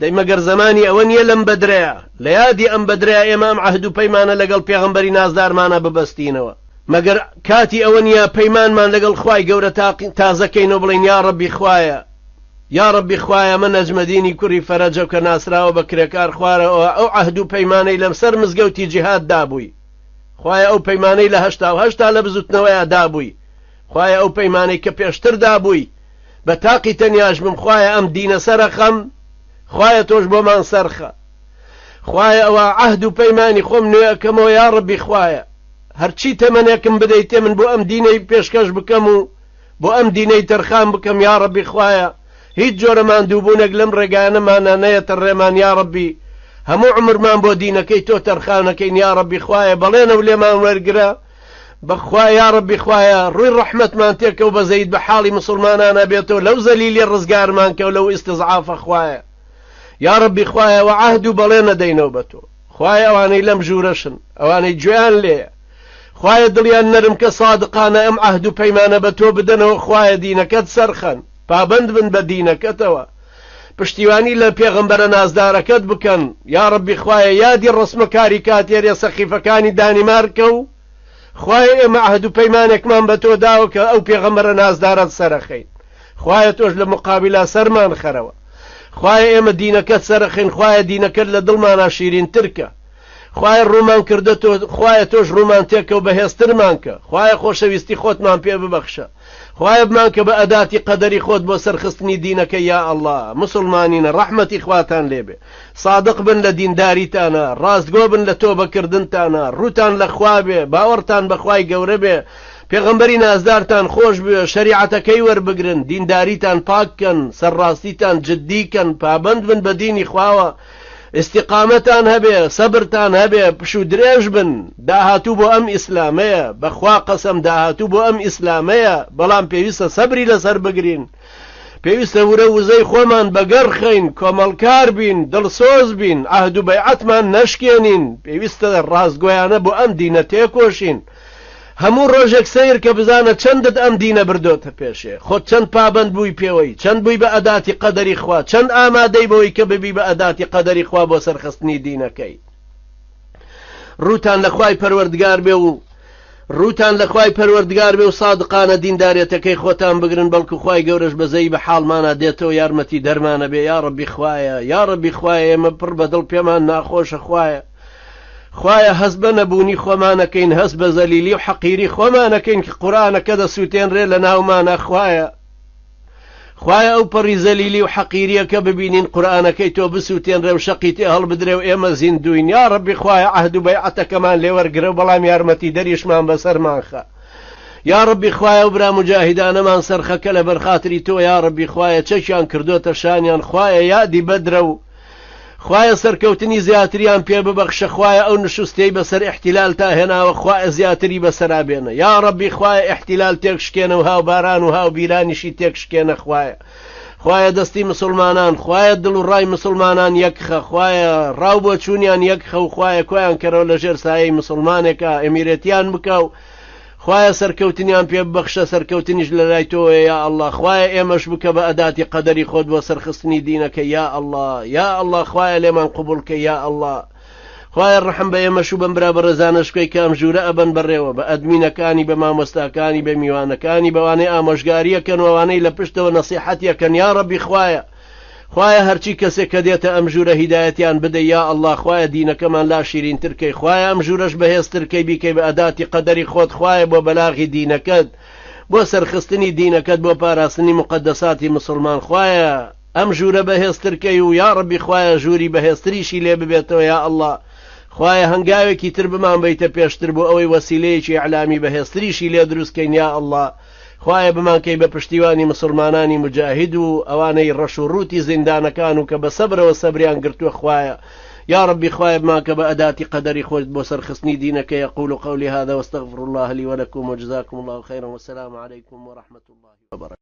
دەی مەگەر زمانی ئەوە نییە لەم بەدرەیە لە یادی ئەم بەدرەیە ئێمە ئەم عەهد و پەیمانە لەگەڵ پێغەمبەری نازدارمانە ببەستینەوە مەگەر کاتی ئەوە نییە پەیمانمان لەگەڵ خوای گەورە تازەکەینەوە بڵین یا ڕەبی خوایە یا ڕەبی خوایە من نەجمەدینی کوڕی فەرەجە کە ناسراوە بە کرێکار خوارەوە ئەو عەهد و پەیمانەی لەمسەر مزگەوتی جیهاد دابووی خوایە ئەو پەیمانەی لە 88 لە بزوتنەوەیە دابووی خوایە ئەو پەیمانەی کە پێشتر دابووی بە تاقی تەنیاش بم خوایە ئەم دینە سەرەخەم خوایە تۆش بۆمان سەرخە خوایە ئەوە عەهد و پەیمانی خۆم نوێەکەمەوە یا ڕەبی خوایە هەرچی تەمەنێکم بدەیتێ من بۆ ئەم دینەی پێشکەش بکەم و بۆ ئەم دینەی تەرخان بکەم یا ڕەبی خوایە هیچ جۆرە ماندووبوونێک لەم ڕێگانەمانە نەیەتە ڕێمان یا ڕەبی هەموو عمرمان بۆ دینەکەی تۆ تەرخانەکەین یا ڕەبی خوایە بەڵێنە و لێمان وەرگرە بەخوا یا ڕەبی خوایە ڕووی ڕەحمەتمان تێکە و بەزەید بە حاڵی مسلمانانە بێتەوە لەو زەلیلی ڕزگارمان کە و لەو ئیستیزعافە خوایە یا ڕەبی خوایە و عەهد و بەڵێنە دەینەوە بە تۆ خوایە ئەوانەی لەم ژوورەشن ئەوانەی گوێیان لێیە خوایە دڵیان نەرم کە سادقانە ئەم عەهد و پەیمانە بە تۆ بدەنەوە خوایە دینەکەت سەرخەن پابند بن بە دینەکەتەوە پشتیوانی لە پێغەمبەرە نازدارەکەت بکەن یا ڕەبی خوایە یادی ڕسمەکاری کاتێریە سەخیفەکانی دانیمارکە و خوایە ئێمە عەهد و پەیمانێکمان بە تۆ داوە کە ئەو پێغەمبەرە نازدارەت سەرەخەین خوایە تۆش لە مقابلا سەرمان خەرەوە خوایە ئێمە دینەکەت سەرەخین خوایە دینەکەت لە دڵمانە شیرینترکە خوایە ڕوومان کردەوە خوایە تۆش ڕوومان تێکە و بەهێزترمان کە خوایە خۆشەویستی خۆتمان پێ ببەخشە خوایە بمان کە بە ئەداتی قەدەری خۆت بۆ سەرخستنی دینەکە یا ئەڵڵا مسلمانینە ڕەحمەتی خواتان لێبێ صادق بن لە دینداریتانە ڕاستگۆ بن لە تۆبەکردنتانە ڕووتان لە خوا بێ باوەڕتان بە خوای گەورە بێ پێغەمبەری نازدارتان خۆش بێ شەریعەتەکەی وەربگرن دینداریتان پاککەن سەرڕاستیتان جددیکەن پابند بن بە دینی خواوە استقامتان هەبێ سەبرتان هەبێ پش و درێژ بن داهاتوو بۆ ئەم ئیسلامەیە بەخوا قەسەم داهاتوو بۆ ئەم ئیسلامەیە بەڵام پێویستە سەبری لەسەر بگرین پێویستە ورە وزەی خۆمان بەگەڕخەین کۆمەڵکار بین دڵسۆز بین عەهد و بەیعەتمان نەشکێنین پێویستە ڕاستگۆیانە بۆ ئەم دینە تێکۆشین هەموو ڕۆژێک سیر کە بزانە چەندت ئەم دینە بردۆتە پێشێ خۆت چەند پابند بووی پێوەی چەند بووی بە ئەداتی قەدەری خوا چەند ئامادەی بەوەی کە ببی بە ئەداتی قەدەری خوا بۆ سەرخستنی دینەکەی ڕووتان لە خوای پەروەردگار بێ و ڕووتان لە خوای پەروەردگار بێ و سادقانە دیندارێتەکەی خۆتان بگرن بەڵکو خوای گەورەش بەزەی بە حاڵمانە دێتەوە یارمەتی دەرمانە بێ یا ڕەبی خوایە یا ڕەبی خوایە ئێمە پڕ بەدڵ پێمان ناخۆشە خوایە خوایە هەست بە نەبوونی خۆمانەکەین هەست بە زەلیلی و حەقیری خۆمانەکەین کە قورئانەکە دەسووتێنرێ لە ناومانە خوایە خوایە ئەو پەڕی زەلیلی و حەقیریە کە ببینین قورئانەکەی تۆ بسووتێنرێ و شەقی تێ هەڵبدرێ و ئێمە زیندوین یا ڕەبی خوایە عەهد و بەیعەتەکەمان لێوەرگرە و بەڵام یارمەتی دەریشمان بەسەرمان خە یا ڕەبی خوایە و برا مجاهیدانەمان سەرخەکە لە بەرخاتری تۆ یا ڕەبی خوایە چەکیان کردوتە شانیان خوایە یادی بەدرە و خوایە سەرکەوتنی زیاتریان پێ ببەخشە خوایە ئەو نشستەی بەسەر احتیلال تا هێناوە خوایە زیاتری بەسەرا بێنە یا ڕەبی خوایە احتیلال تێکشکێنە و هاوباران و هاوبیرانیشی تێکشکێنە خوایە خوایە دەستی مسلمانان خوایە دڵ و ڕای مسلمانان یەکخە خوایە ڕاو بۆ چوونیان یەکخە و خوایە کۆیان کەرەوە لە ژێر سایەی مسلمانێکە ئەمیرەتیان بکە و خوایە سەرکەوتنیان پێ ببەخشە سەرکەوتنیش لە لای تۆیە یا ئەڵڵا خوایە ئێمەش بکە بە ئەداتی قەدەری خۆت بۆ سەرخستنی دینەکە یا ئەڵڵا یا ئەڵڵا خوایە لێمان قبوڵکە یا ئەڵڵا خوایە ڕەحم بە ئێمەش و بەم برا بەڕێزانەش بکەی کە ئەم ژوورە ئەبەن بەڕێوە بە ئەدمینەکانی بە مامۆستاکانی بە میوانەکانی بەوانەی ئامۆژگاریەکەن و ئەوانەی لە پشتەوە نەسیحەتیەکەن یا ڕەبی خوایە خوایە هەرچی کەسێک کە دێتە ئەم ژوورە هیدایەتیان بدە یا ئەڵڵا خوایە دینەکەمان لا شیرینترکەی خوایە ئەم ژوورەش بەهێزترکەی بیکەی بە ئەداتی قەدەری خۆت خوایە بۆ بەلاغی دینەکەت بۆ سەرخستنی دینەکەت بۆ پاراستنی مقدساتی مسلمان خوایە ئەم ژوورە بەهێزترکەی و یا ڕەبی خوایە ژووری بەهێزتریشی لێ ببێتەوە یا ئەڵڵا خوایە هەنگاوێکی تر بمان بیتە پێشتر بۆ ئەوەی وەسیلەیەکی ئەعلامی بەهێزتریشی لێ دروستکەین یا ئەڵڵا خوایە بمانکەی بە پشتیوانی مسلمانانی مجاهید و ئەوانەی ڕەش و ڕووتی زیندانەکان و کە بە سەبرەوە سەبریان گرتووە خوایە يا ربي خوایە بمانکە بە ئەداتی قەدەری خۆت بۆ سەرخستنی دینەکە يقول قولي هذا واستغفر الله لي ولكم وجزاكم الله خيرا والسلام عليكم ورحمة الله وبركاته.